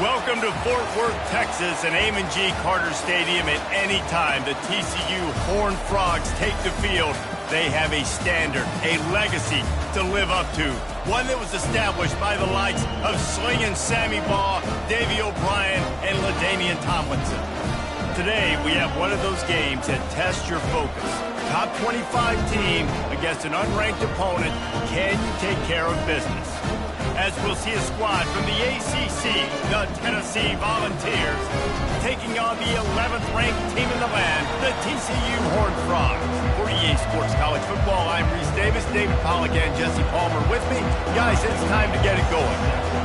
Welcome to Fort Worth, Texas, and Amon G. Carter Stadium. At any time the TCU Horned Frogs take the field, they have a standard, a legacy to live up to. One that was established by the likes of Slingin' Sammy Baugh, Davey O'Brien, and LaDainian Tomlinson. Today, we have one of those games that tests your focus. Top 25 team against an unranked opponent. Can you take care of business? As we'll see a squad from the ACC, the Tennessee Volunteers, taking on the 11th ranked team in the land, the TCU Horned Frogs. For EA Sports College Football, I'm Reese Davis, David Pollack, and Jesse Palmer with me. Guys, it's time to get it going.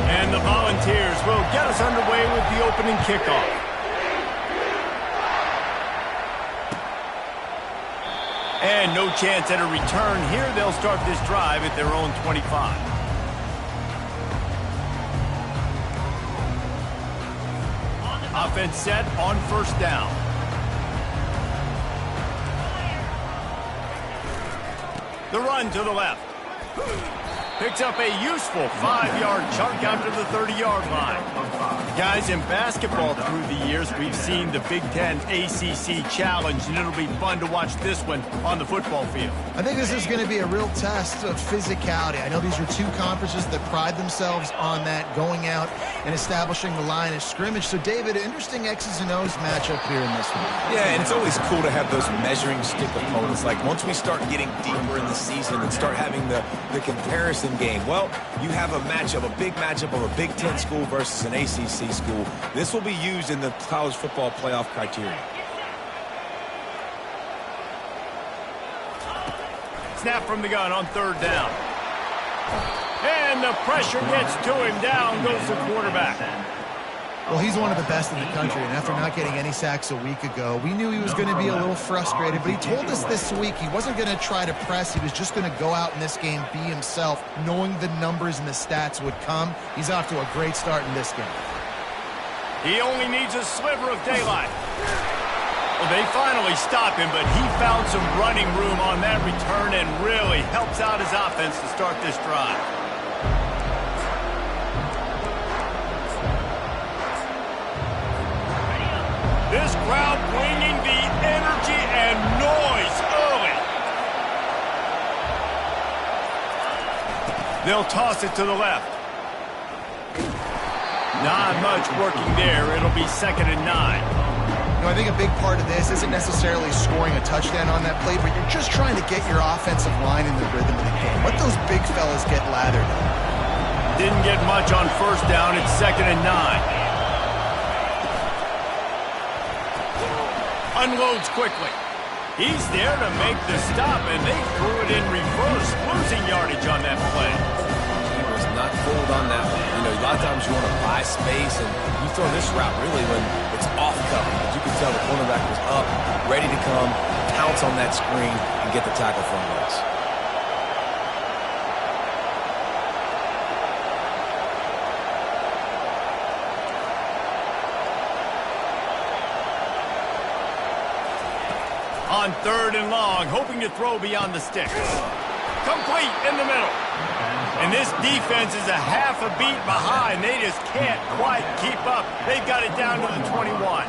And the Volunteers will get us underway with the opening kickoff. And no chance at a return here. They'll start this drive at their own 25. Offense set on first down. The run to the left. Picks up a useful 5-yard chunk after the 30-yard line. Guys, in basketball through the years, we've seen the Big Ten ACC Challenge, and it'll be fun to watch this one on the football field. I think this is going to be a real test of physicality. I know these are two conferences that pride themselves on that, going out and establishing the line of scrimmage. So, David, interesting X's and O's matchup here in this one. Yeah, and it's always cool to have those measuring stick opponents. Like, once we start getting deeper in the season and start having the comparison game, well, you have a matchup, a big matchup of a Big Ten school versus an ACC school. This will be used in the college football playoff criteria. Snap from the gun on third down. And the pressure gets to him. Down goes the quarterback. Well, he's one of the best in the country, and after not getting any sacks a week ago, we knew he was going to be a little frustrated, but he told us this week he wasn't going to try to press. He was just going to go out in this game, be himself, knowing the numbers and the stats would come. He's off to a great start in this game. He only needs a sliver of daylight. Well, they finally stop him, but he found some running room on that return and really helps out his offense to start this drive. This crowd bringing the energy and noise early. They'll toss it to the left. Not much working there. It'll be 2nd and 9. You know, I think a big part of this isn't necessarily scoring a touchdown on that play, but you're just trying to get your offensive line in the rhythm of the game. Let those big fellas get lathered. Didn't get much on first down. It's 2nd and 9. Unloads quickly. He's there to make the stop, and they threw it in reverse, losing yardage on that play. He was not fooled on that one. You know, a lot of times you want to buy space, and you throw this route really when it's off cover. As you can tell, the cornerback was up, ready to come, pounce on that screen, and get the tackle from Rhodes. On 3rd and long, hoping to throw beyond the sticks. Complete in the middle. And this defense is a half a beat behind. They just can't quite keep up. They've got it down to the 21.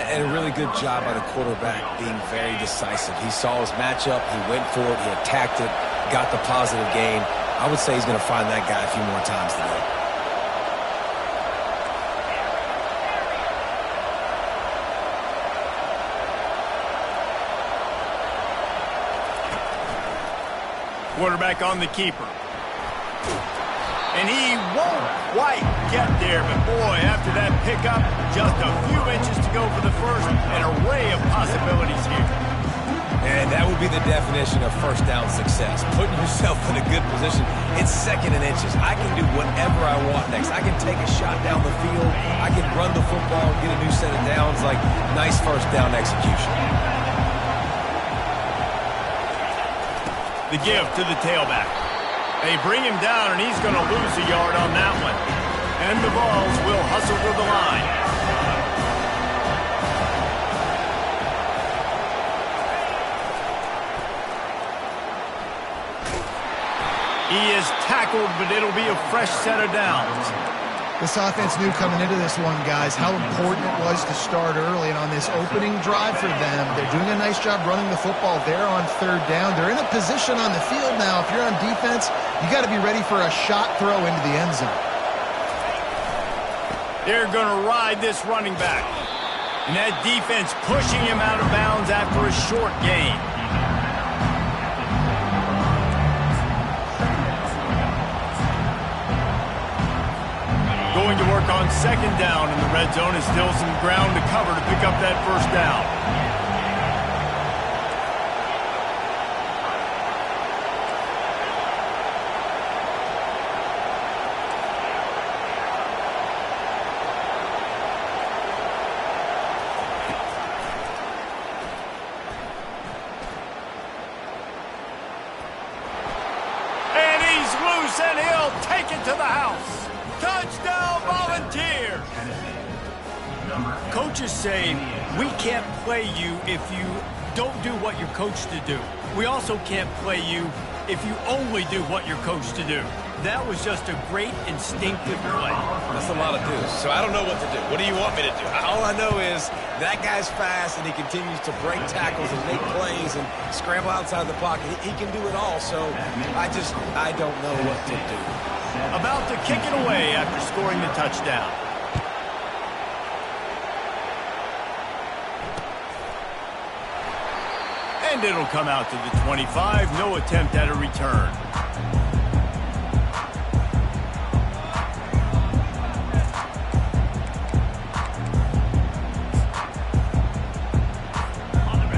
And a really good job by the quarterback being very decisive. He saw his matchup, he went for it, he attacked it, got the positive gain. I would say he's going to find that guy a few more times today. Quarterback on the keeper. And he won't quite get there, but boy, after that pickup, just a few inches to go for the first, an array of possibilities here. And that would be the definition of first down success. Putting yourself in a good position. It's 2nd and inches. I can do whatever I want next. I can take a shot down the field. I can run the football, get a new set of downs. Like, nice first down execution. The give to the tailback. They bring him down, and he's going to lose a yard on that one. And the Vols will hustle to the line. He is tackled, but it'll be a fresh set of downs. This offense knew coming into this one, guys, how important it was to start early. And on this opening drive for them, they're doing a nice job running the football there on third down. They're in a position on the field now. If you're on defense, you got to be ready for a shot throw into the end zone. They're going to ride this running back. And that defense pushing him out of bounds after a short gain. Going to work on second down in the red zone, and still some ground to cover to pick up that first down. And he's loose, and he'll take it to the house. Touchdown, Volunteer! Coaches say, we can't play you if you don't do what you're coached to do. We also can't play you if you only do what you're coached to do. That was just a great instinctive play. That's a lot of do's. So I don't know what to do. What do you want me to do? All I know is that guy's fast, and he continues to break tackles and make plays and scramble outside the pocket. He can do it all, so I don't know what to do. About to kick it away after scoring the touchdown. And it'll come out to the 25. No attempt at a return.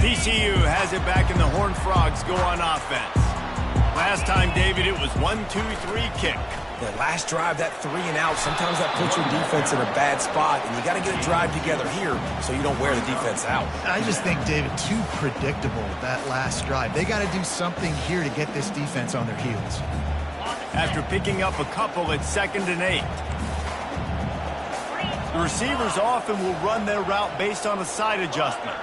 TCU has it back, and the Horned Frogs go on offense. Last time, David, it was 1-2-3 kick. The last drive, that 3-and-out, sometimes that puts your defense in a bad spot, and you got to get a drive together here so you don't wear the defense out. I just think, David, too predictable, that last drive. They got to do something here to get this defense on their heels. After picking up a couple at 2nd and 8. The receivers often will run their route based on a side adjustment.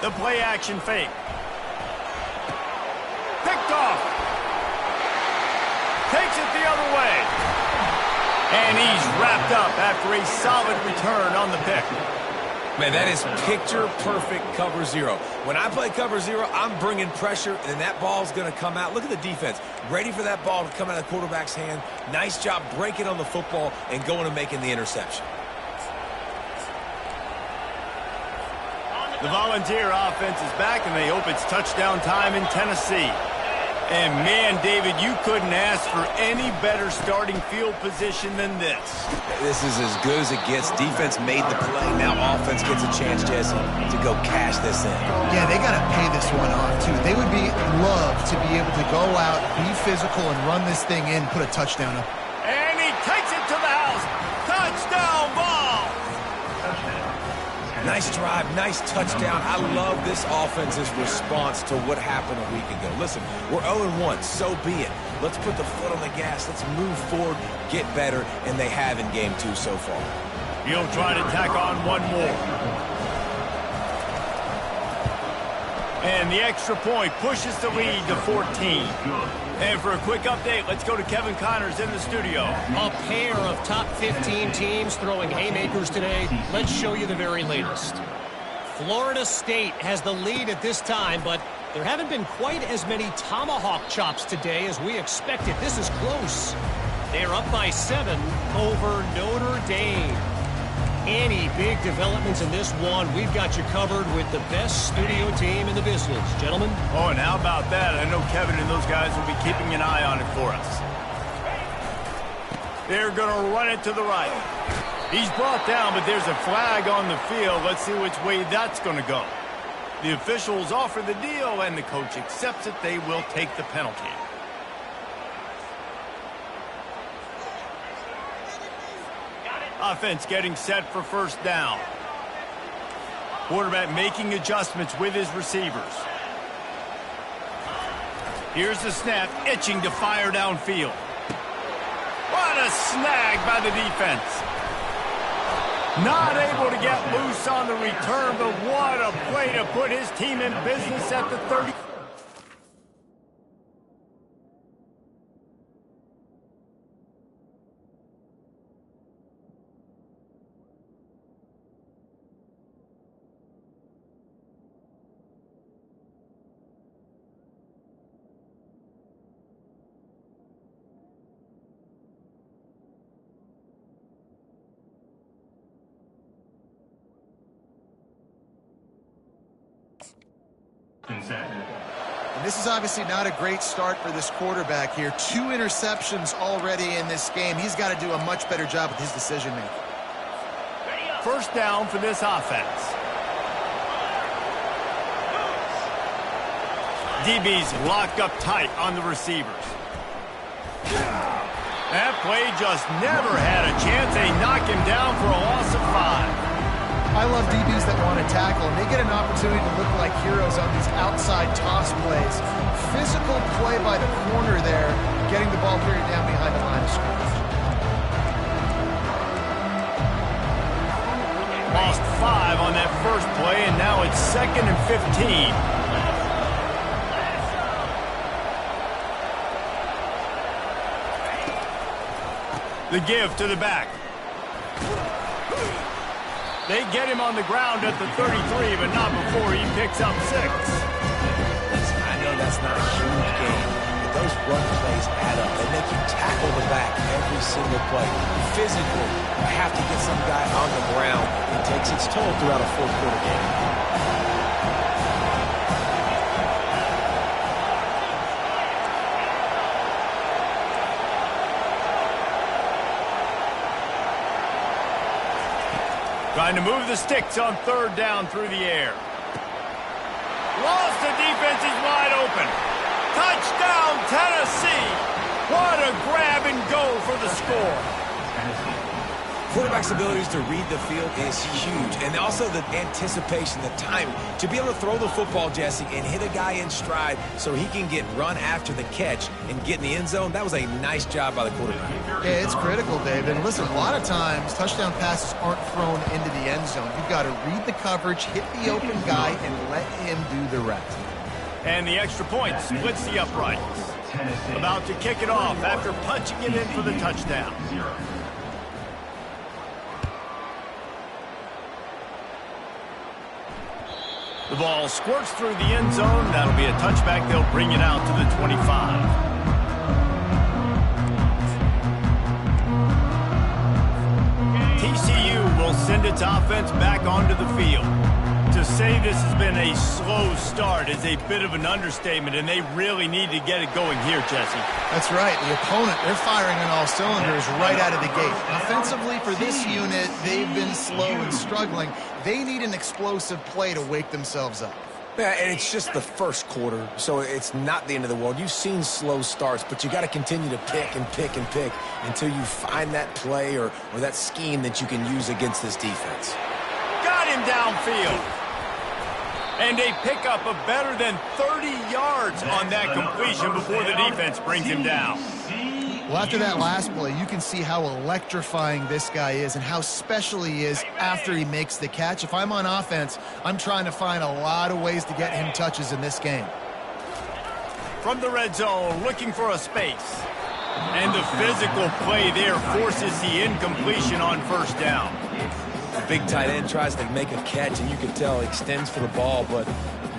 The play action fake. Picked off. Takes it the other way. And he's wrapped up after a solid return on the pick. Man, that is picture-perfect cover zero. When I play cover zero, I'm bringing pressure, and that ball's going to come out. Look at the defense. Ready for that ball to come out of the quarterback's hand. Nice job breaking on the football and going and making the interception. The Volunteer offense is back, and they hope it's touchdown time in Tennessee. And, man, David, you couldn't ask for any better starting field position than this. This is as good as it gets. Defense made the play. Now offense gets a chance, Jesse, to go cash this in. Yeah, they got to pay this one off, too. They would love to be able to go out, be physical, and run this thing in, put a touchdown up. And he takes it to the house. Touchdown ball. Nice drive, nice touchdown. I love this offense's response to what happened a week ago. Listen, we're 0-1, so be it. Let's put the foot on the gas. Let's move forward, get better, and they have in game 2 so far. He'll try to tack on one more. And the extra point pushes the lead to 14. And for a quick update, let's go to Kevin Connors in the studio. A pair of top 15 teams throwing haymakers today. Let's show you the very latest. Florida State has the lead at this time, but there haven't been quite as many tomahawk chops today as we expected. This is close. They're up by 7 over Notre Dame. Any big developments in this one, we've got you covered with the best studio team in the business. Gentlemen? Oh, and how about that? I know Kevin and those guys will be keeping an eye on it for us. They're going to run it to the right. He's brought down, but there's a flag on the field. Let's see which way that's going to go. The officials offer the deal, and the coach accepts it. They will take the penalty. Offense getting set for first down. Quarterback making adjustments with his receivers. Here's the snap, itching to fire downfield. What a snag by the defense. Not able to get loose on the return, but what a play to put his team in business at the 30. And this is obviously not a great start for this quarterback here. 2 interceptions already in this game. He's got to do a much better job with his decision-making. First down for this offense. DB's locked up tight on the receivers. That play just never had a chance. They knock him down for a loss of 5. I love DBs that want to tackle, and they get an opportunity to look like heroes on these outside toss plays. Physical play by the corner there, getting the ball carried down behind the line of scrimmage. Lost 5 on that first play, and now it's 2nd and 15. The give to the back. They get him on the ground at the 33, but not before he picks up 6. Listen, I know that's not a huge game, but those run plays add up. They make you tackle the back every single play. Physically, you have to get some guy on the ground. It takes its toll throughout a fourth-quarter game. Trying to move the sticks on 3rd down through the air. Lost, the defense is wide open. Touchdown, Tennessee. What a grab and go for the score. Quarterback's abilities to read the field is huge, and also the anticipation, the time to be able to throw the football, Jesse, and hit a guy in stride so he can get run after the catch and get in the end zone. That was a nice job by the quarterback. Yeah, it's critical, David. And listen, a lot of times touchdown passes aren't thrown into the end zone. You've got to read the coverage, hit the open guy, and let him do the rest. And the extra point splits the uprights. About to kick it off after punching it in for the touchdown. The ball squirts through the end zone. That'll be a touchback. They'll bring it out to the 25. TCU will send its offense back onto the field. To say this has been a slow start is a bit of an understatement, and they really need to get it going here, Jesse. That's right. The opponent, they're firing on all cylinders right out of the gate. Offensively, for this unit, they've been slow and struggling. They need an explosive play to wake themselves up. Yeah, and it's just the first quarter, so it's not the end of the world. You've seen slow starts, but you got to continue to pick and pick and pick until you find that play or that scheme that you can use against this defense. Got him downfield. And they pick up a better than 30 yards on that completion before the defense brings him down. Well, after that last play, you can see how electrifying this guy is and how special he is after he makes the catch. If I'm on offense, I'm trying to find a lot of ways to get him touches in this game. From the red zone, looking for a space. And the physical play there forces the incompletion on 1st down. The big tight end tries to make a catch, and you can tell he extends for the ball, but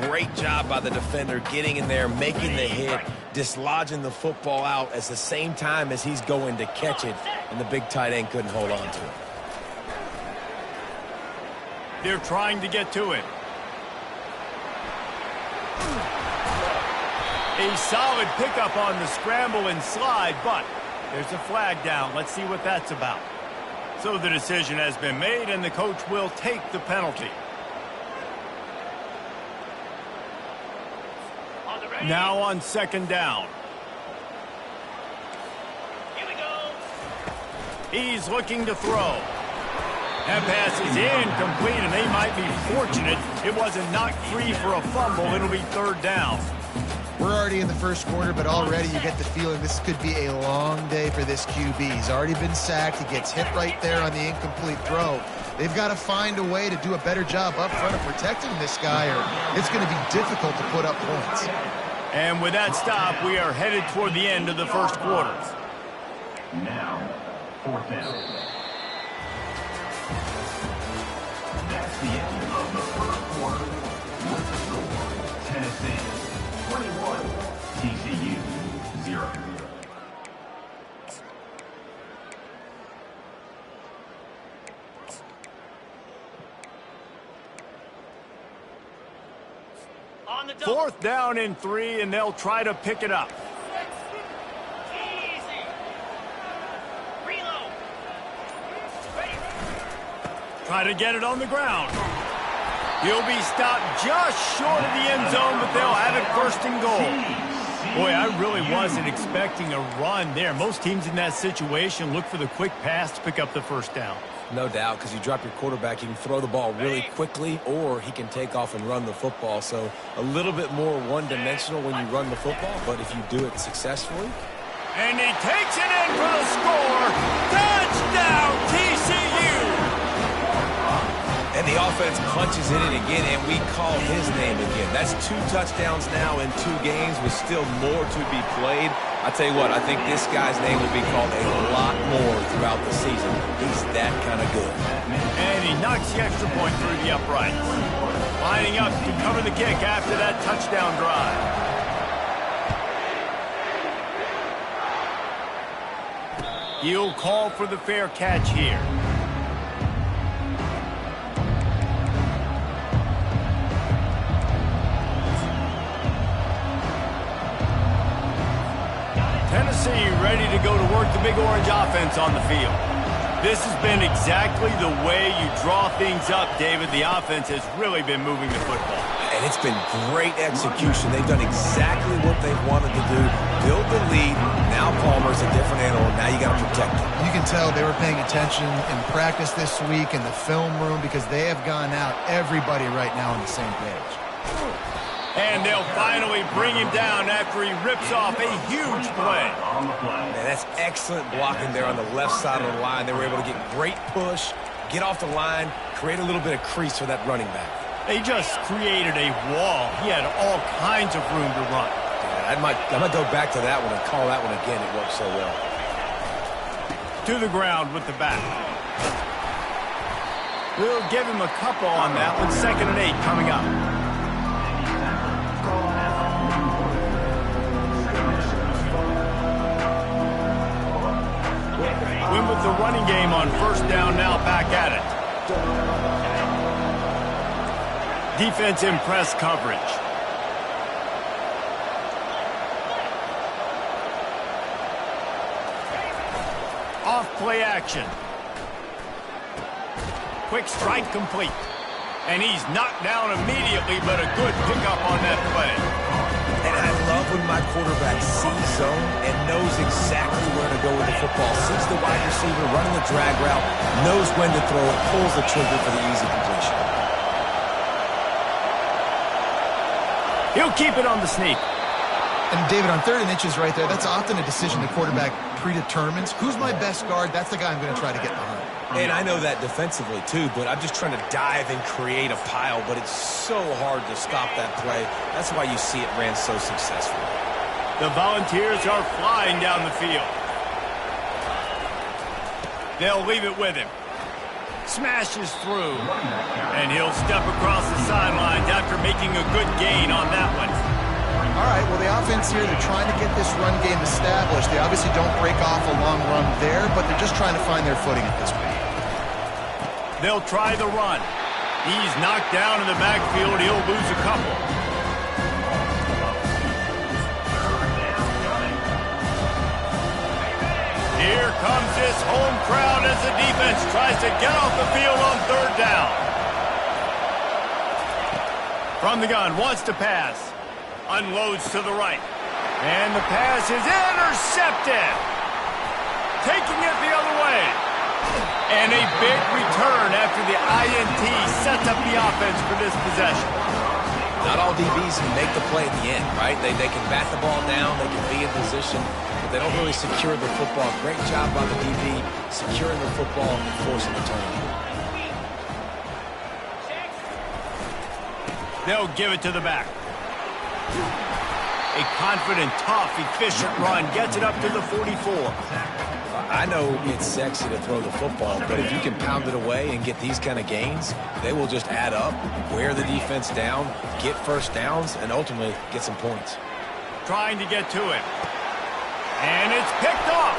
great job by the defender getting in there, making the hit, dislodging the football out at the same time as he's going to catch it, and the big tight end couldn't hold on to it. They're trying to get to it. A solid pickup on the scramble and slide, but there's a flag down. Let's see what that's about. So the decision has been made, and the coach will take the penalty. Now on 2nd down. Here we go. He's looking to throw. That pass is incomplete, and they might be fortunate it wasn't knocked free for a fumble. It'll be 3rd down. We're already in the first quarter, but already you get the feeling this could be a long day for this QB. He's already been sacked. He gets hit right there on the incomplete throw. They've got to find a way to do a better job up front of protecting this guy, or it's going to be difficult to put up points. And with that stop, we are headed toward the end of the first quarter. Now, 4th down. That's the end of the first quarter. Tennessee 21, TCU 0. 4th down and 3, and they'll try to pick it up. Easy. Reload. Ready. Try to get it on the ground. He'll be stopped just short of the end zone, but they'll have it 1st and goal. Boy, I really wasn't expecting a run there. Most teams in that situation look for the quick pass to pick up the 1st down. No doubt, because you drop your quarterback, you can throw the ball really quickly, or he can take off and run the football. So a little bit more one-dimensional when you run the football, but if you do it successfully. And he takes it in for the score. Touchdown, TCU! And the offense punches it in again, and we call his name again. That's 2 touchdowns now in 2 games with still more to be played. I tell you what, I think this guy's name will be called a lot more throughout the season. He's that kind of good. And he knocks the extra point through the uprights. Lining up to cover the kick after that touchdown drive. He'll call for the fair catch here. Tennessee ready to go to work the Big Orange offense on the field. This has been exactly the way you draw things up, David. The offense has really been moving the football. And it's been great execution. They've done exactly what they've wanted to do. Build the lead. Now Palmer's a different animal. Now you got to protect him. You can tell they were paying attention in practice this week in the film room because they have gone out, everybody right now on the same page. And they'll finally bring him down after he rips off a huge play. Man, that's excellent blocking there on the left side of the line. They were able to get great push, get off the line, create a little bit of crease for that running back. They just created a wall. He had all kinds of room to run. Yeah, I might go back to that one and call that one again. It worked so well. To the ground with the back. We'll give him a couple on that one. 2nd and 8 coming up. Win with the running game on 1st down, now back at it. Defense in press coverage. Off play action. Quick strike complete. And he's knocked down immediately, but a good pickup on that play. And I love when my quarterback sees zone and knows exactly where to go with the football. Sees the wide receiver running the drag route, knows when to throw it, pulls the trigger for the easy completion. He'll keep it on the sneak. And David, on 3rd and inches right there, that's often a decision the quarterback predetermines. Who's my best guard? That's the guy I'm going to try to get behind. And I know that defensively, too, but I'm just trying to dive and create a pile, but it's so hard to stop that play. That's why you see it ran so successfully. The Volunteers are flying down the field. They'll leave it with him. Smashes through. And he'll step across the sidelines after making a good gain on that one. All right, well, the offense here, they're trying to get this run game established. They obviously don't break off a long run there, but they're just trying to find their footing at this point. They'll try the run. He's knocked down in the backfield. He'll lose a couple. Here comes this home crowd as the defense tries to get off the field on 3rd down. From the gun, wants to pass. Unloads to the right. And the pass is intercepted. Taking it the other way. And a big return after the INT sets up the offense for this possession. Not all DBs can make the play at the end, right? They can bat the ball down, they can be in position, but they don't really secure the football. Great job by the DB securing the football and forcing the turnover. They'll give it to the back. A confident, tough, efficient run gets it up to the 44. I know it's sexy to throw the football, but if you can pound it away and get these kind of gains, they will just add up, wear the defense down, get 1st downs, and ultimately get some points. Trying to get to it. And it's picked off.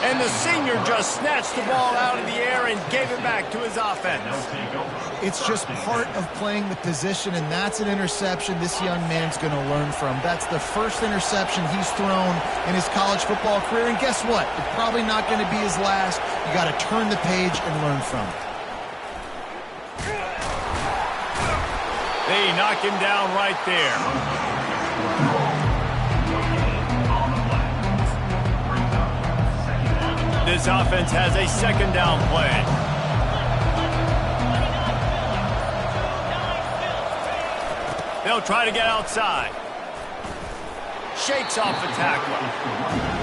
And the senior just snatched the ball out of the air and gave it back to his offense. It's just part of playing the position, and that's an interception this young man's going to learn from. That's the first interception he's thrown in his college football career, and guess what? It's probably not going to be his last. You got to turn the page and learn from it. They knock him down right there. This offense has a second down play. They'll try to get outside. Shakes off the tackler.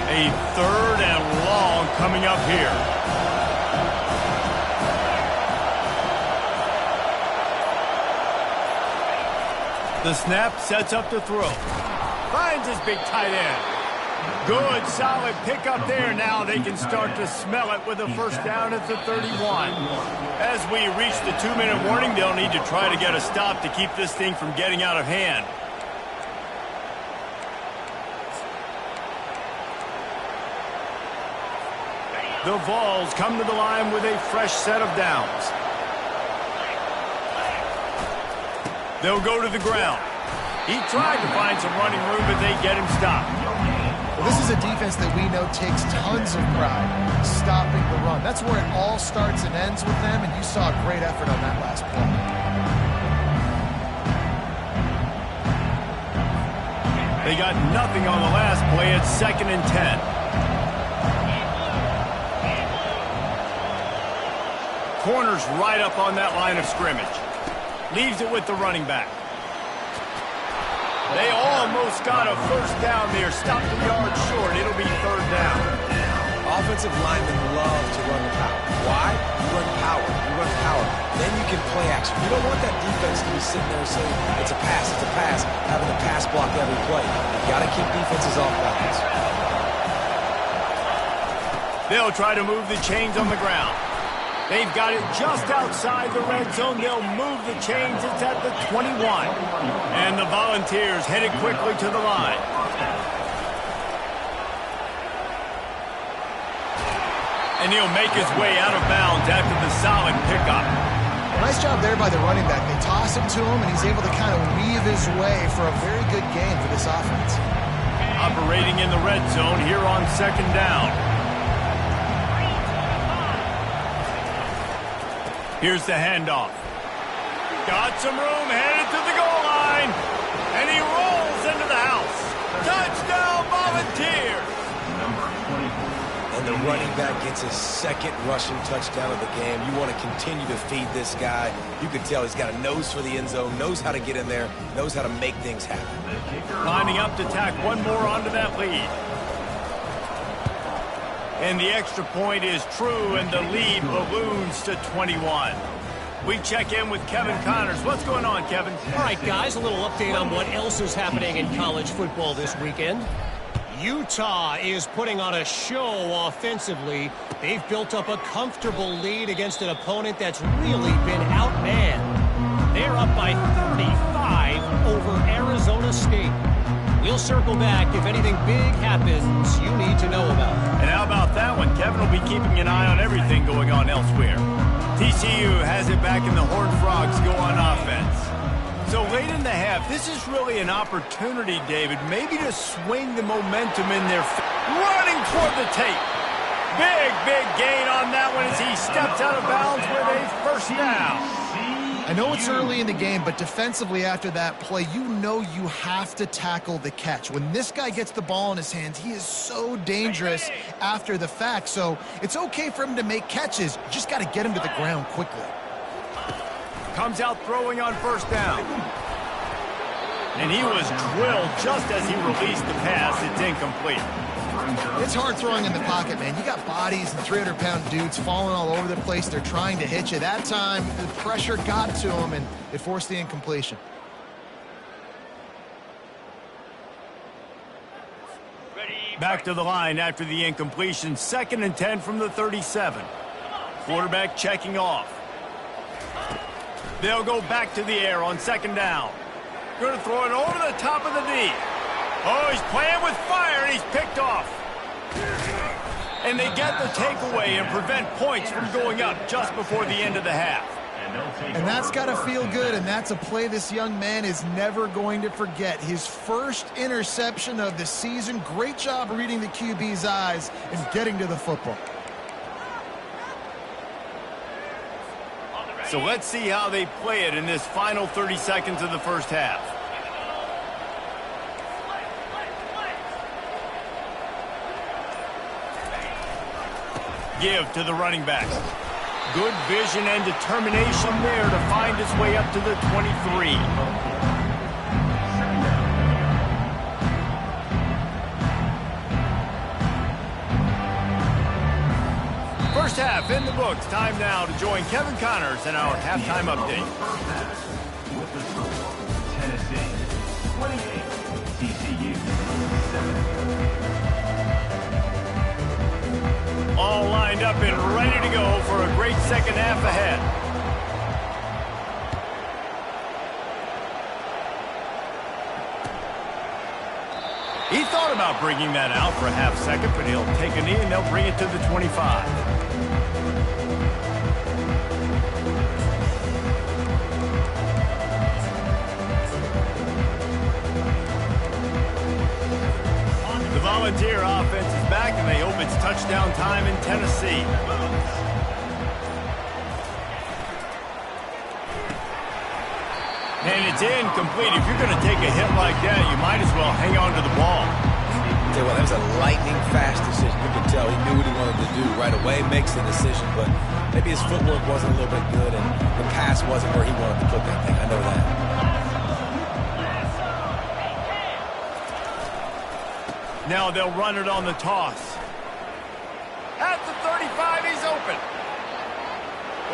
A third and long coming up here. The snap sets up the throw. Finds his big tight end. Good, solid pickup there. Now they can start to smell it with a first down at the 31. As we reach the 2-minute warning, they'll need to try to get a stop to keep this thing from getting out of hand. The Vols come to the line with a fresh set of downs. They'll go to the ground. He tried to find some running room, but they get him stopped. Well, this is a defense that we know takes tons of pride stopping the run. That's where it all starts and ends with them, and you saw a great effort on that last play. They got nothing on the last play. It's 2nd and 10. Corner's right up on that line of scrimmage. Leaves it with the running back. They almost got a first down there. Stopped a yard short. It'll be 3rd down. Offensive linemen love to run the power. Why? You run power. You run power. Then you can play action. You don't want that defense to be sitting there saying, it's a pass, having to pass block every play. You've got to keep defenses off balance. They'll try to move the chains on the ground. They've got it just outside the red zone. They'll move the chains. It's at the 21. And the Volunteers headed quickly to the line. And he'll make his way out of bounds after the solid pickup. Nice job there by the running back. They toss him to him, and he's able to kind of weave his way for a very good game for this offense. Operating in the red zone here on 2nd down. Here's the handoff. Got some room, headed to the goal line. And he rolls into the house. Touchdown, Volunteers! And the running back gets his 2nd rushing touchdown of the game. You want to continue to feed this guy. You can tell he's got a nose for the end zone, knows how to get in there, knows how to make things happen. Lining up to tack one more onto that lead. And the extra point is true, and the lead balloons to 21. We check in with Kevin Connors. What's going on, Kevin? All right, guys, a little update on what else is happening in college football this weekend. Utah is putting on a show offensively. They've built up a comfortable lead against an opponent that's really been outmanned. They're up by 35 over Arizona State. We'll circle back if anything big happens you need to know about. And how about that one? Kevin will be keeping an eye on everything going on elsewhere. TCU has it back and the Horned Frogs go on offense. So late in the half, this is really an opportunity, David, maybe to swing the momentum in their running toward the tape. Big gain on that one as he steps out of bounds with a first down. I know it's early in the game, but defensively after that play, you know you have to tackle the catch. When this guy gets the ball in his hands, he is so dangerous after the fact. So it's okay for him to make catches. You just got to get him to the ground quickly. Comes out throwing on first down. And he was drilled just as he released the pass. It's incomplete. It's hard throwing in the pocket, man. You got bodies and 300-pound dudes falling all over the place. They're trying to hit you. That time, the pressure got to him, and it forced the incompletion. Back to the line after the incompletion. 2nd and 10 from the 37. Quarterback checking off. They'll go back to the air on 2nd down. Going to throw it over the top of the knee. Oh, he's playing with fire, and he's picked off. And they get the takeaway and prevent points from going up just before the end of the half. And that's got to feel good, and that's a play this young man is never going to forget. His first interception of the season. Great job reading the QB's eyes and getting to the football. So let's see how they play it in this final 30 seconds of the first half. Give to the running back. Good vision and determination there to find his way up to the 23. First half in the books. Time now to join Kevin Connors in our halftime update. With the score, Tennessee 28, TCU 7. All lined up and ready to go for a great second half ahead. He thought about bringing that out for a half second, but he'll take a knee and they'll bring it to the 25. The Volunteer offense is back, and they hope it's touchdown time in Tennessee. And it's incomplete. If you're going to take a hit like that, you might as well hang on to the ball. Well, that was a lightning-fast decision. You could tell he knew what he wanted to do right away, makes the decision, but maybe his footwork wasn't a little bit good, and the pass wasn't where he wanted to put that thing. I know that. Now they'll run it on the toss. At the 35, he's open.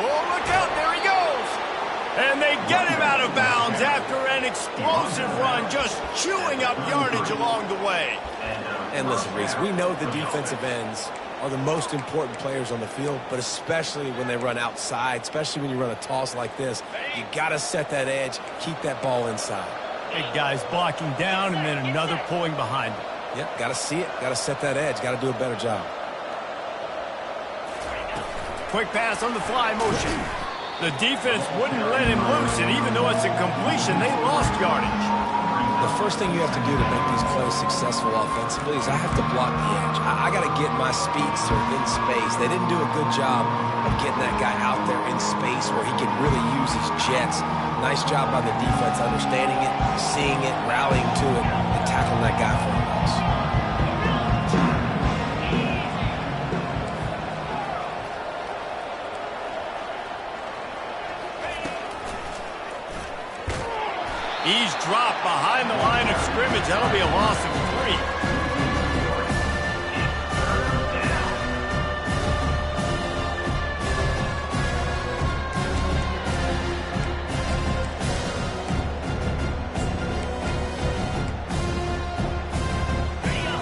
Oh, look out, there he goes. And they get him out of bounds after an explosive run, just chewing up yardage along the way. And listen, Reese, we know the defensive ends are the most important players on the field, but especially when they run outside, especially when you run a toss like this, you got to set that edge, keep that ball inside. Big guys blocking down and then another pulling behind him. Yep, got to see it, got to set that edge, got to do a better job. Quick pass on the fly motion. The defense wouldn't let him loose, and even though it's a completion, they lost yardage. The first thing you have to do to make these plays successful offensively is I have to block the edge. I got to get my speedster in space. They didn't do a good job of getting that guy out there in space where he could really use his jets. Nice job by the defense understanding it, seeing it, rallying to it, and tackling that guy for a loss. He's dropped behind the line of scrimmage. That'll be a loss of 3.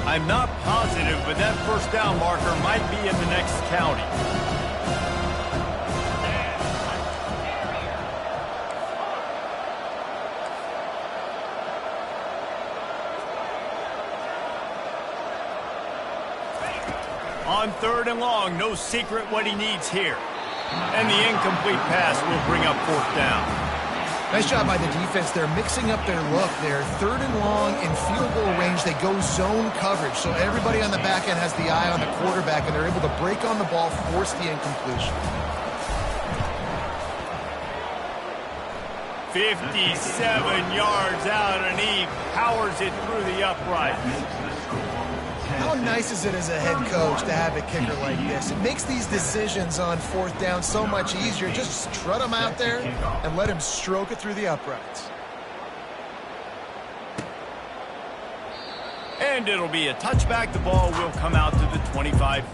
I'm not positive, but that first down marker might be in the next county. On 3rd and long, no secret what he needs here. And the incomplete pass will bring up 4th down. Nice job by the defense. They're mixing up their look. They're 3rd and long in field goal range. They go zone coverage. So everybody on the back end has the eye on the quarterback, and they're able to break on the ball, force the incompletion. 57 yards out, and he powers it through the upright. How nice is it as a head coach to have a kicker like this? It makes these decisions on 4th down so much easier. Just strut him out there and let him stroke it through the uprights. And it'll be a touchback. The ball will come out to the 25.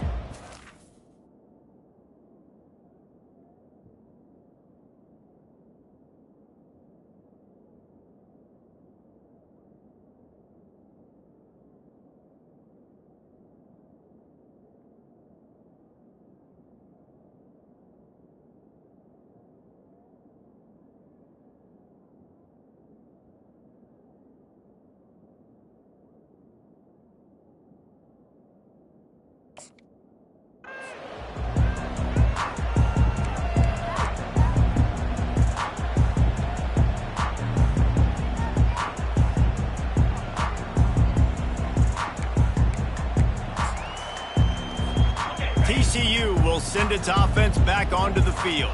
TCU will send its offense back onto the field.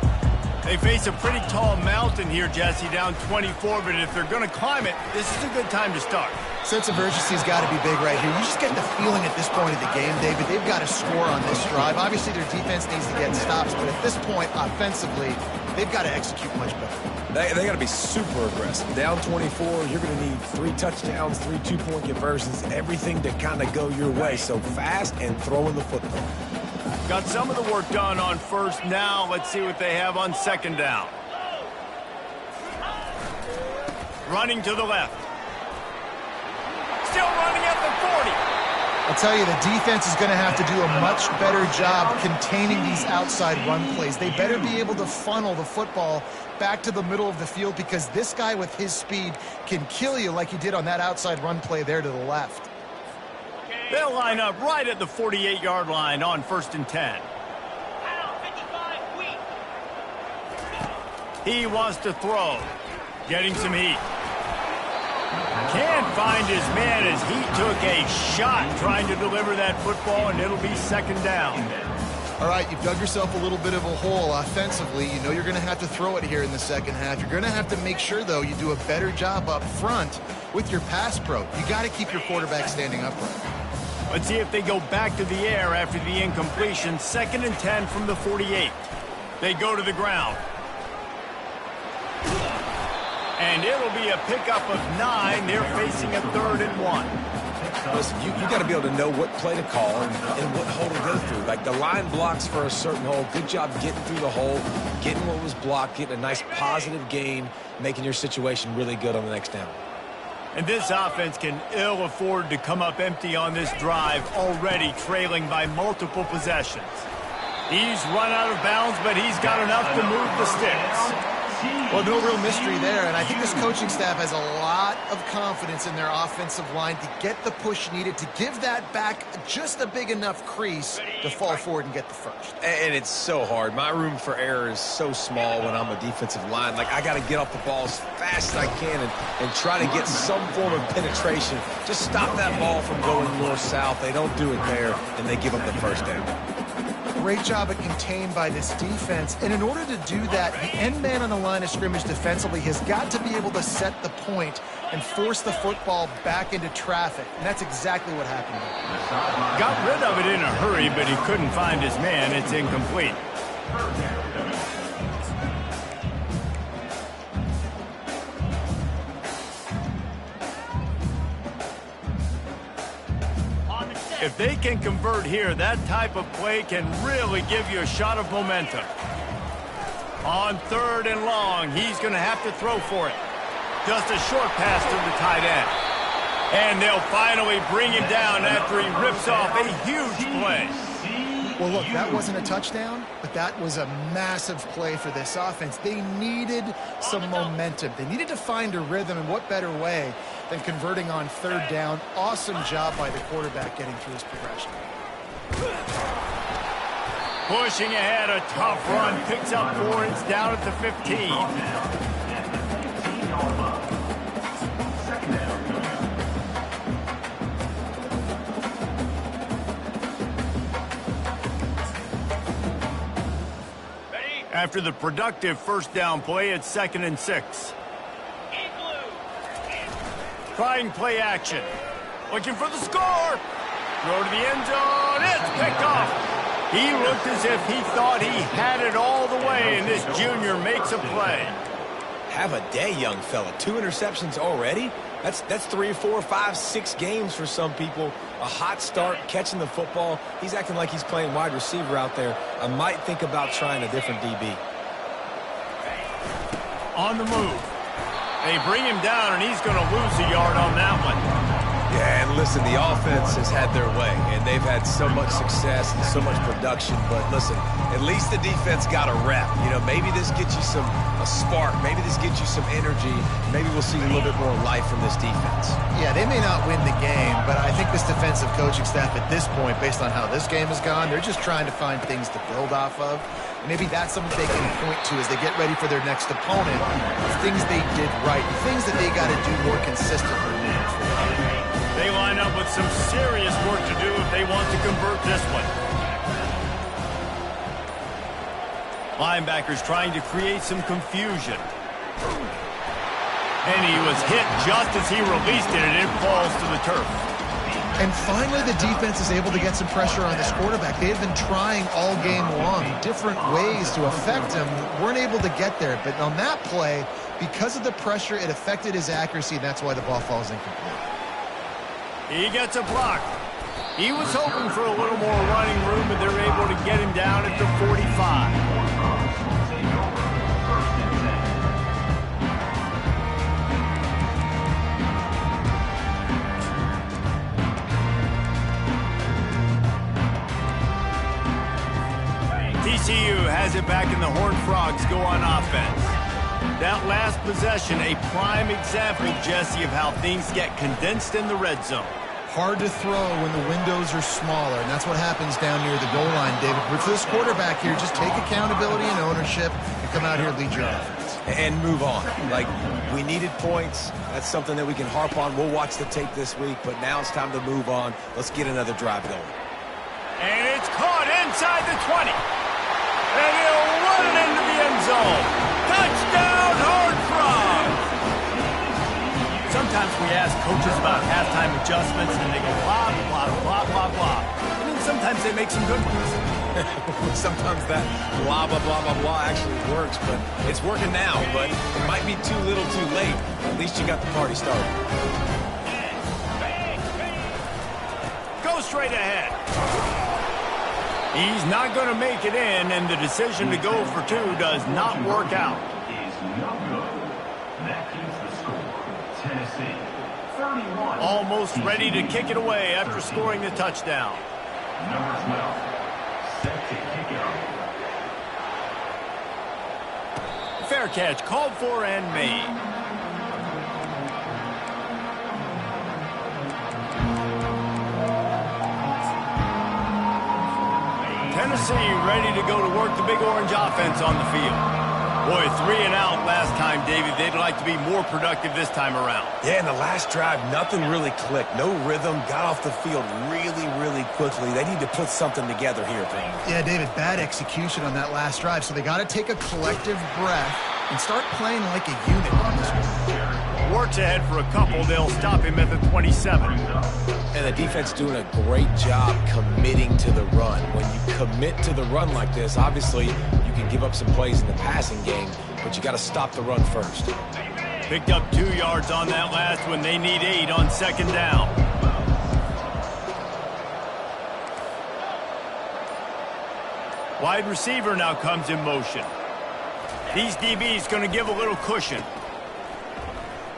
They face a pretty tall mountain here, Jesse, down 24, but if they're going to climb it, this is a good time to start. Sense of urgency's got to be big right here. You just get the feeling at this point of the game, David, they've got to score on this drive. Obviously, their defense needs to get stops, but at this point, offensively, they've got to execute much better. They got to be super aggressive. Down 24, you're going to need 3 touchdowns, 3 two-point conversions, everything to kind of go your way. So fast and throwing the football. Got some of the work done on first. Now let's see what they have on second down. Running to the left. Still running at the 40. I'll tell you, the defense is going to have to do a much better job containing these outside run plays. They better be able to funnel the football back to the middle of the field because this guy with his speed can kill you like he did on that outside run play there to the left. They'll line up right at the 48-yard line on 1st and 10. He wants to throw. Getting some heat. Can't find his man as he took a shot trying to deliver that football, and it'll be second down. All right, you've dug yourself a little bit of a hole offensively. You know you're going to have to throw it here in the second half. You're going to have to make sure, though, you do a better job up front with your pass pro. You got to keep your quarterback standing upright. Let's see if they go back to the air after the incompletion. 2nd and 10 from the 48. They go to the ground. And it'll be a pickup of 9. They're facing a 3rd and 1. Listen, you got to be able to know what play to call and what hole to go through. Like the line blocks for a certain hole. Good job getting through the hole, getting what was blocked, getting a nice positive gain, making your situation really good on the next down. And this offense can ill afford to come up empty on this drive, already trailing by multiple possessions. He's run out of bounds, but he's got enough to move the sticks. Well, no real mystery there, and I think this coaching staff has a lot of confidence in their offensive line to get the push needed to give that back just a big enough crease to fall forward and get the first. And it's so hard. My room for error is so small when I'm a defensive line. Like, I got to get off the ball as fast as I can and try to get some form of penetration. Just stop that ball from going north-south. They don't do it there, and they give up the first down. Great job at contained by this defense. And in order to do that, the end man on the line of scrimmage defensively has got to be able to set the point and force the football back into traffic. And that's exactly what happened there. Got rid of it in a hurry, but he couldn't find his man. It's incomplete. If they can convert here, that type of play can really give you a shot of momentum. On 3rd and long, he's going to have to throw for it. Just a short pass to the tight end. And they'll finally bring him down after he rips off a huge play. Well, look, that wasn't a touchdown, but that was a massive play for this offense. They needed some momentum. They needed to find a rhythm, and what better way than converting on 3rd down. Awesome job by the quarterback getting through his progression. Pushing ahead, a tough run, picks up 4, it's down at the 15. After the productive first down play, it's 2nd and 6. Trying play action. Looking for the score. Throw to the end zone. It's picked off. He looked as if he thought he had it all the way, and this junior makes a play. Have a day, young fella. 2 interceptions already? That's 3, 4, 5, 6 games for some people. A hot start, catching the football. He's acting like he's playing wide receiver out there. I might think about trying a different DB. On the move. They bring him down, and he's going to lose a yard on that one. Yeah, and listen, the offense has had their way, and they've had so much success and so much production. But listen, at least the defense got a rep. You know, maybe this gets you a spark. Maybe this gets you some energy. Maybe we'll see a little bit more life from this defense. Yeah, they may not win the game, but I think this defensive coaching staff at this point, based on how this game has gone, they're just trying to find things to build off of. Maybe that's something they can point to as they get ready for their next opponent. Things they did right, things that they got to do more consistently moving forward. They line up with some serious work to do if they want to convert this one. Linebackers trying to create some confusion. And he was hit just as he released it, and it falls to the turf. And finally, the defense is able to get some pressure on this quarterback. They had been trying all game long, different ways to affect him. Weren't able to get there. But on that play, because of the pressure, it affected his accuracy, and that's why the ball falls incomplete. He gets a block. He was hoping for a little more running room, and they're able to get him down at the 45. TCU has it back, and the Horned Frogs go on offense. That last possession, a prime example, Jesse, of how things get condensed in the red zone. Hard to throw when the windows are smaller, and that's what happens down near the goal line, David. But for this quarterback here, just take accountability and ownership and come out here and lead your offense. And move on. Like, we needed points. That's something that we can harp on. We'll watch the tape this week, but now it's time to move on. Let's get another drive going. And it's caught inside the 20. And he'll run it into the end zone. Touchdown, Horned Frogs! Sometimes we ask coaches about halftime adjustments, and they go blah, blah, blah, blah, blah. And then sometimes they make some good ones. Sometimes that blah, blah, blah, blah, blah actually works, but it's working now. But it might be too little too late. At least you got the party started. Go straight ahead. He's not going to make it in, and the decision to go for two does not work out. Is no good. That keeps the score. Tennessee, 31. Almost ready to kick it away after scoring the touchdown. Number 12, set to kick it off. Fair catch, called for and made. Tennessee ready to go to work the Big Orange offense on the field. Boy, 3 and out last time, David. They'd like to be more productive this time around. Yeah, in the last drive, nothing really clicked. No rhythm, got off the field really, really quickly. They need to put something together here, Payne. Yeah, David, bad execution on that last drive, so they got to take a collective breath and start playing like a unit on this one. Works ahead for a couple. They'll stop him at the 27. And the defense doing a great job committing to the run. When you commit to the run like this, obviously you can give up some plays in the passing game, but you got to stop the run first. Picked up 2 yards on that last one. They need 8 on second down. Wide receiver now comes in motion. These DBs going to give a little cushion.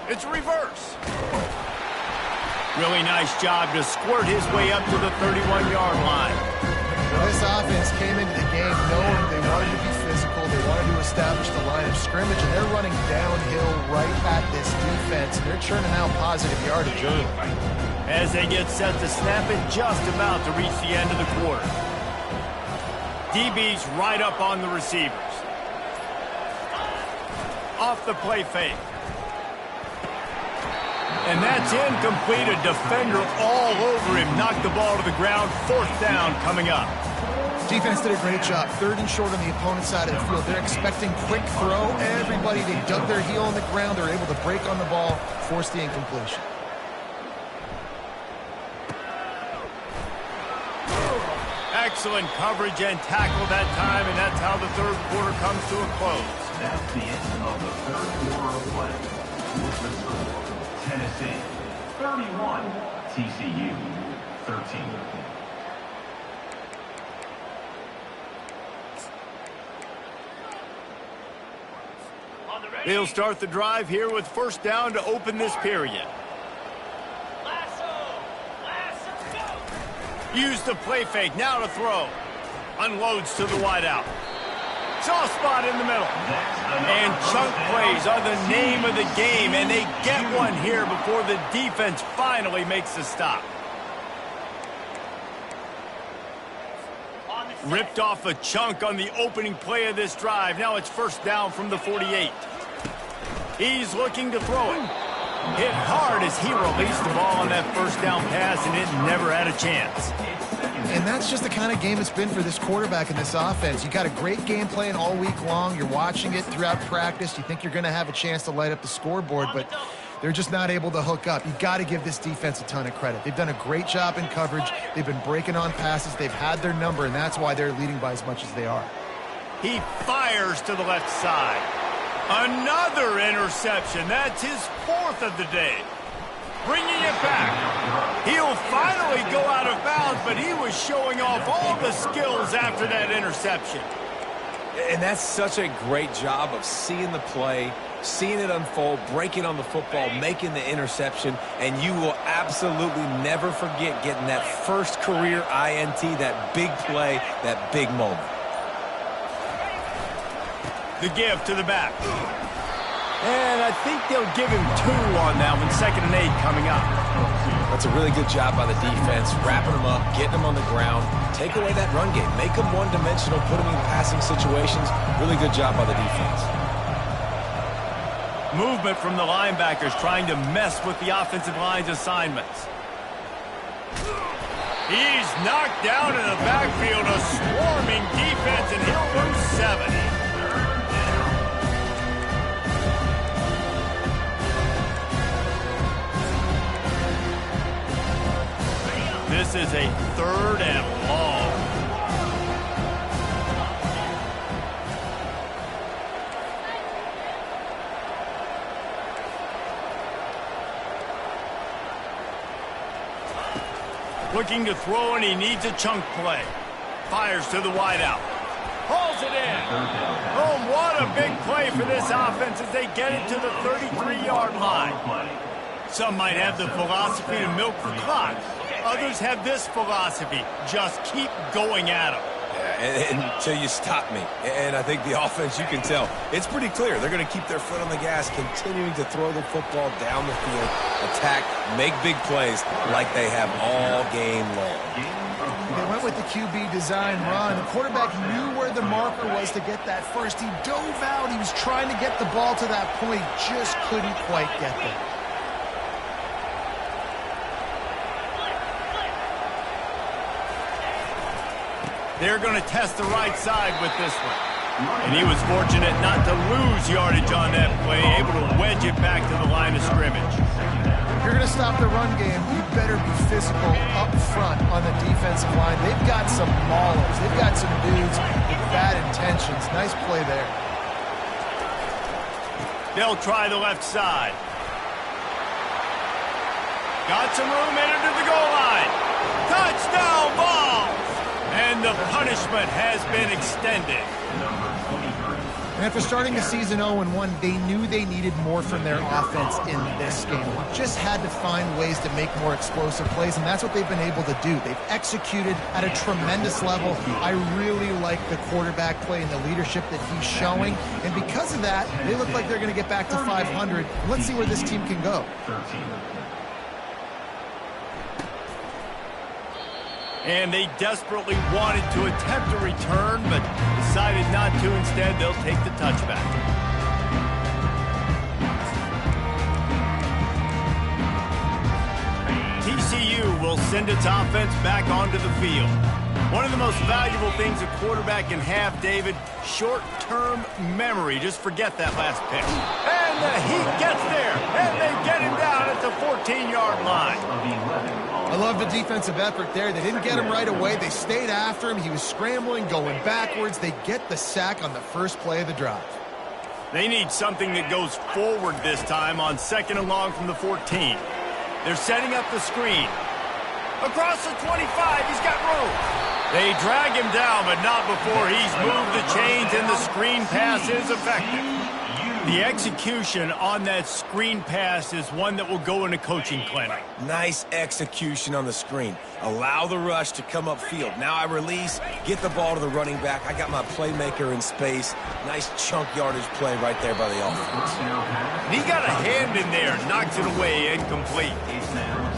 It's reverse. Really nice job to squirt his way up to the 31-yard line. This offense came into the game knowing they wanted to be physical, they wanted to establish the line of scrimmage, and they're running downhill right at this defense, and they're churning out positive yardage early. As they get set to snap it, just about to reach the end of the quarter. DB's right up on the receivers. Off the play fake. And that's incomplete. A defender all over him. Knocked the ball to the ground. 4th down coming up. Defense did a great job. 3rd and short on the opponent's side of the field. They're expecting quick throw. Everybody, they dug their heel on the ground. They're able to break on the ball, force the incompletion. Excellent coverage and tackle that time, and that's how the 3rd quarter comes to a close. That's the end of the 3rd quarter of play. With the score, Tennessee, 31. TCU, 13. They'll start the drive here with 1st down to open this period. Use the play fake, now to throw. Unloads to the wideout. Soft spot in the middle. And chunk plays are the name of the game, and they get one here before the defense finally makes the stop. Ripped off a chunk on the opening play of this drive. Now it's 1st down from the 48. He's looking to throw it. Hit hard as he released the ball on that 1st down pass, and it never had a chance. And that's just the kind of game it's been for this quarterback in this offense. You got a great game plan all week long. You're watching it throughout practice. You think you're going to have a chance to light up the scoreboard, but they're just not able to hook up. You got to give this defense a ton of credit. They've done a great job in coverage. They've been breaking on passes. They've had their number, and that's why they're leading by as much as they are. He fires to the left side. Another interception. That's his 4th of the day. Bringing it back. He'll finally go out of bounds, but he was showing off all the skills after that interception. And that's such a great job of seeing the play, seeing it unfold, breaking on the football, making the interception, and you will absolutely never forget getting that first career INT, that big play, that big moment. The give to the back. And I think they'll give him 2 on that one. 2nd and 8 coming up. That's a really good job by the defense, wrapping them up, getting them on the ground, take away that run game, make them one-dimensional, put them in passing situations. Really good job by the defense. Movement from the linebackers trying to mess with the offensive line's assignments. He's knocked down in the backfield, a swarming defense, and he'll lose 7. This is a 3rd and long. Looking to throw, and he needs a chunk play. Fires to the wideout. Hauls it in. Oh, what a big play for this offense as they get it to the 33-yard line. Some might have the philosophy to milk the clock. Others have this philosophy, just keep going at them. Yeah, until you stop me. And I think the offense, you can tell, it's pretty clear. They're going to keep their foot on the gas, continuing to throw the football down the field, attack, make big plays like they have all game long. They went with the QB design run. The quarterback knew where the marker was to get that first. He dove out. He was trying to get the ball to that point, just couldn't quite get there. They're going to test the right side with this one. And he was fortunate not to lose yardage on that play, able to wedge it back to the line of scrimmage. If you're going to stop the run game, you better be physical up front on the defensive line. They've got some maulers. They've got some dudes with bad intentions. Nice play there. They'll try the left side. Got some room, entered to the goal line. Touchdown ball! And the punishment has been extended. And after starting the season 0-1, they knew they needed more from their offense in this game. They just had to find ways to make more explosive plays, and that's what they've been able to do. They've executed at a tremendous level. I really like the quarterback play and the leadership that he's showing. And because of that, they look like they're going to get back to 500. Let's see where this team can go. And they desperately wanted to attempt a return, but decided not to. Instead, they'll take the touchback. TCU will send its offense back onto the field. One of the most valuable things a quarterback can have, David, short-term memory. Just forget that last pick. And he gets there, and they get him down at the 14-yard line. I love the defensive effort there. They didn't get him right away. They stayed after him. He was scrambling, going backwards. They get the sack on the first play of the drive. They need something that goes forward this time on 2nd and long from the 14. They're setting up the screen. Across the 25, he's got room. They drag him down, but not before he's moved the chains, and the screen pass is effective. The execution on that screen pass is one that will go in a coaching clinic. Nice execution on the screen. Allow the rush to come upfield. Now I release, get the ball to the running back. I got my playmaker in space. Nice chunk yardage play right there by the offense. He got a hand in there, knocks it away, incomplete.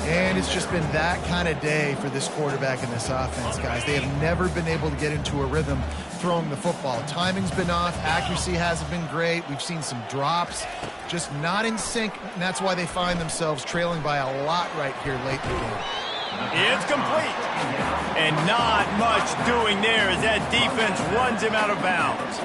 And it's just been that kind of day for this quarterback and this offense, guys. They have never been able to get into a rhythm throwing the football. Timing's been off. Accuracy hasn't been great. We've seen some drops, just not in sync, and that's why they find themselves trailing by a lot right here late in the game. It's complete. And Not much doing there as that defense runs him out of bounds.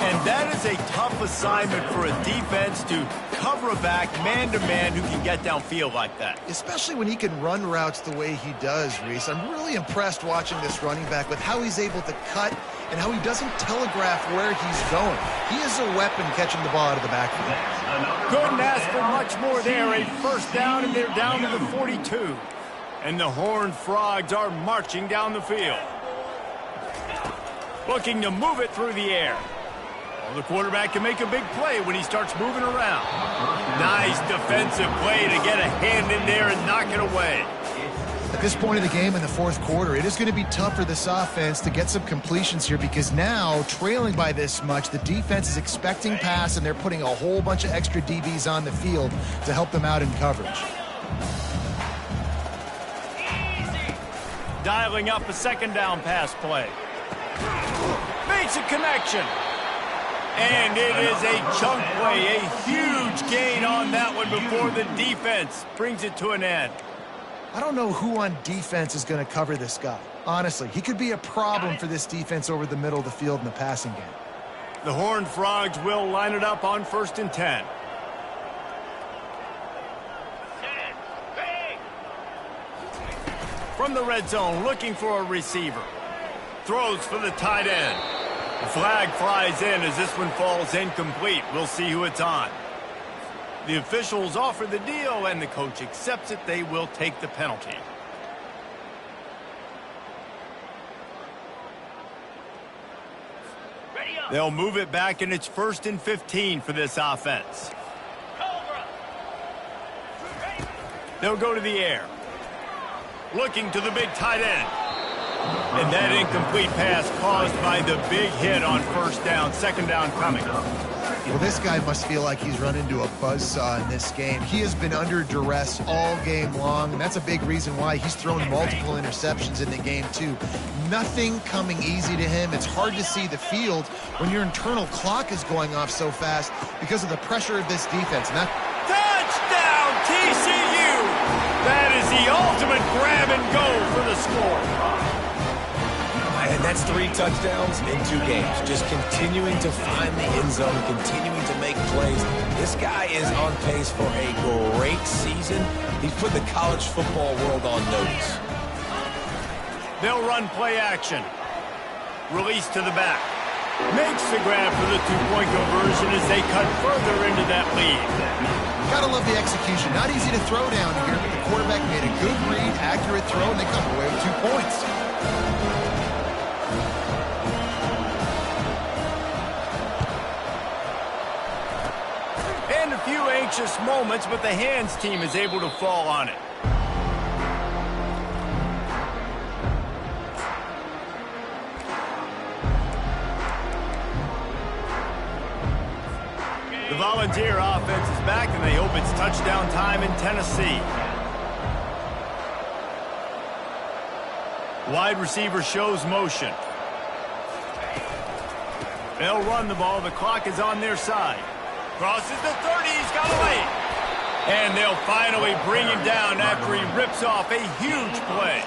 And that is a tough assignment for a defense to cover a back man-to-man who can get downfield like that. Especially when he can run routes the way he does, Reese. I'm really impressed watching this running back with how he's able to cut and how he doesn't telegraph where he's going. He is a weapon catching the ball out of the backfield. Couldn't ask for much more there. A first down, and they're down to the 42. And the Horned Frogs are marching down the field. Looking to move it through the air. Well, the quarterback can make a big play when he starts moving around. Nice defensive play to get a hand in there and knock it away. At this point of the game in the fourth quarter, it is going to be tough for this offense to get some completions here because now, trailing by this much, the defense is expecting pass, and they're putting a whole bunch of extra DBs on the field to help them out in coverage. Dialing up a second down pass play. Makes a connection. And it is a chunk play, a huge gain on that one before the defense brings it to an end. I don't know who on defense is going to cover this guy. Honestly, he could be a problem for this defense over the middle of the field in the passing game. The Horned Frogs will line it up on 1st and 10. From the red zone, looking for a receiver. Throws for the tight end. The flag flies in as this one falls incomplete. We'll see who it's on. The officials offer the deal, and the coach accepts it. They will take the penalty. They'll move it back, and it's 1st and 15 for this offense. They'll go to the air. Looking to the big tight end. And that incomplete pass caused by the big hit on 1st down, 2nd down coming. Well, this guy must feel like he's run into a buzzsaw in this game. He has been under duress all game long, and that's a big reason why he's thrown multiple interceptions in the game, too. Nothing coming easy to him. It's hard to see the field when your internal clock is going off so fast because of the pressure of this defense. And Touchdown, TCU! That is the ultimate grab and go for the score. And that's 3 touchdowns in 2 games. Just continuing to find the end zone, continuing to make plays. This guy is on pace for a great season. He's put the college football world on notice. They'll run play action. Release to the back. Makes the grab for the 2-point conversion as they cut further into that lead. gotta love the execution. Not easy to throw down here, but the quarterback made a good read, accurate throw, and they come away with 2 points. And a few anxious moments, but the hands team is able to fall on it. The Volunteer offense is back, and they hope it's touchdown time in Tennessee. Wide receiver shows motion. They'll run the ball. The clock is on their side. Crosses the 30. He's got away. And they'll finally bring him down after he rips off a huge play.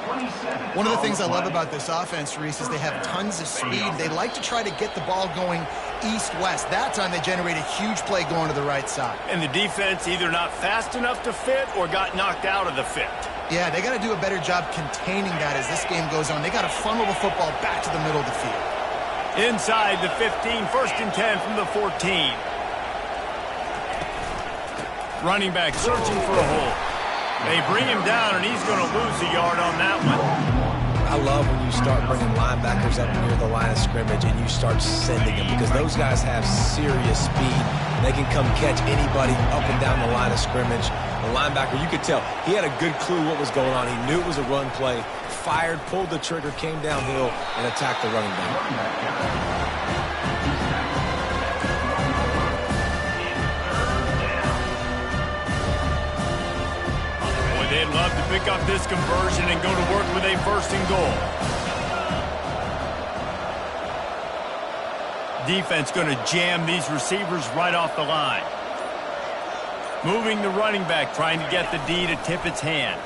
One of the things I love about this offense, Reese, is they have tons of speed. They like to try to get the ball going east-west. That time they generate a huge play going to the right side. And the defense either not fast enough to fit or got knocked out of the fit. Yeah, they got to do a better job containing that as this game goes on. They got to funnel the football back to the middle of the field. Inside the 15, 1st and 10 from the 14. Running back searching for a hole. They bring him down, and he's going to lose a yard on that one. I love when you start bringing linebackers up near the line of scrimmage and you start sending them, because those guys have serious speed. They can come catch anybody up and down the line of scrimmage. The linebacker, you could tell, he had a good clue what was going on. He knew it was a run play, fired, pulled the trigger, came downhill, and attacked the running back. They'd love to pick up this conversion and go to work with a 1st and goal. Defense going to jam these receivers right off the line. Moving the running back, trying to get the D to tip its hand.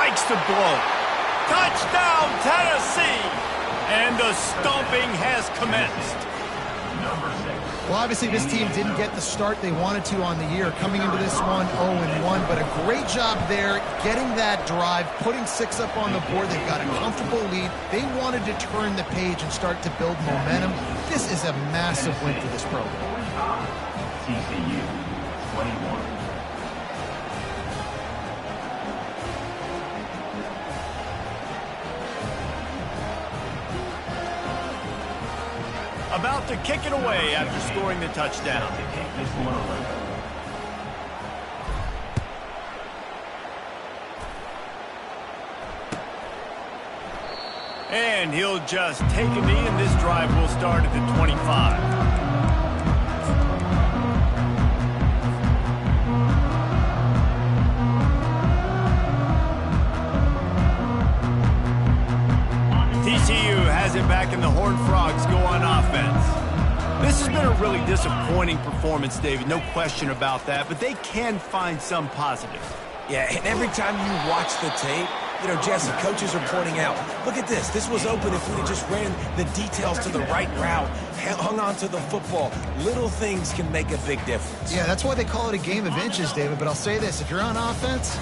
strikes the blow. Touchdown, Tennessee! And the stomping has commenced. Well, obviously this team didn't get the start they wanted to on the year, coming into this one 0-1, but a great job there getting that drive, putting 6 up on the board. They've got a comfortable lead. They wanted to turn the page and start to build momentum. This is a massive win for this program. TCU 21. About to kick it away after scoring the touchdown. And he'll just take a knee, and this drive will start at the 25. TCU has it back, and the Horned Frogs go on offense. This has been a really disappointing performance, David, no question about that, but they can find some positives. Yeah, and every time you watch the tape, you know, Jesse, coaches are pointing out, look at this. This was open if we just ran the details to the right route, hung on to the football. Little things can make a big difference. Yeah, that's why they call it a game of inches, David, but I'll say this. If you're on offense,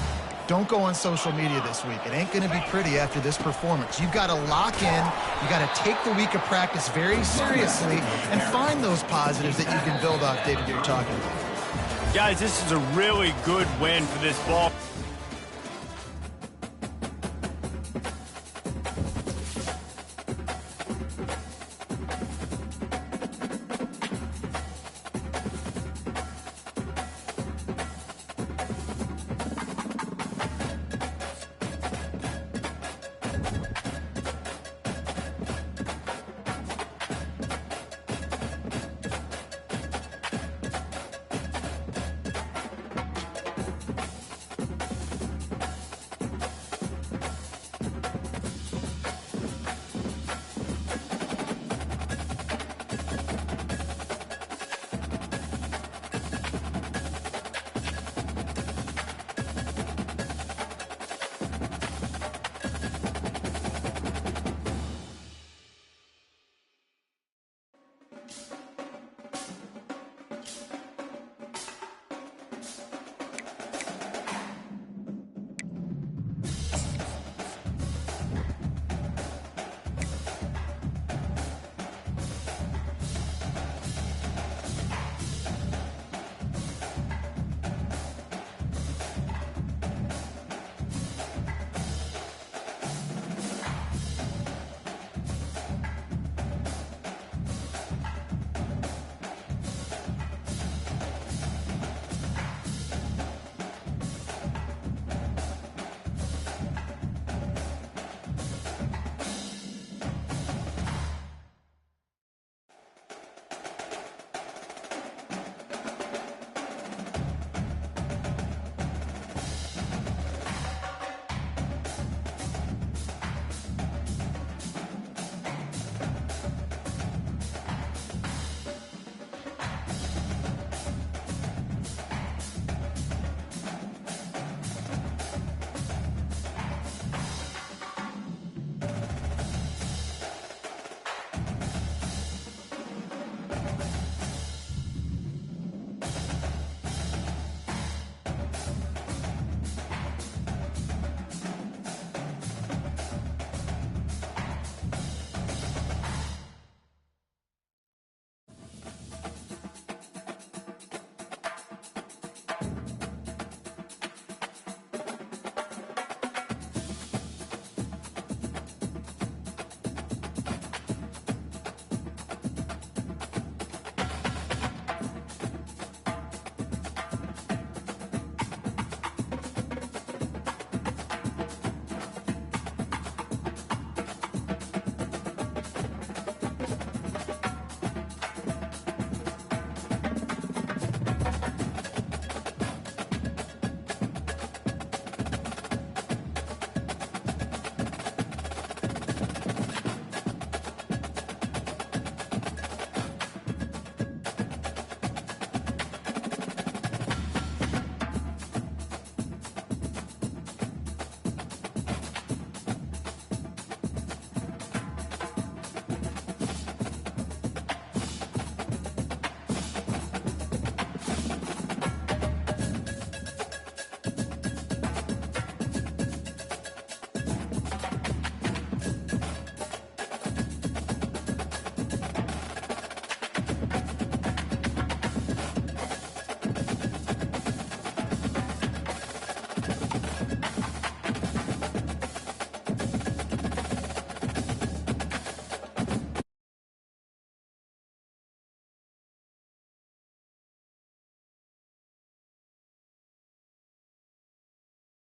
don't go on social media this week. It ain't going to be pretty after this performance. You've got to lock in. You got to take the week of practice very seriously and find those positives that you can build off, David, that you're talking about. Guys, this is a really good win for this ball.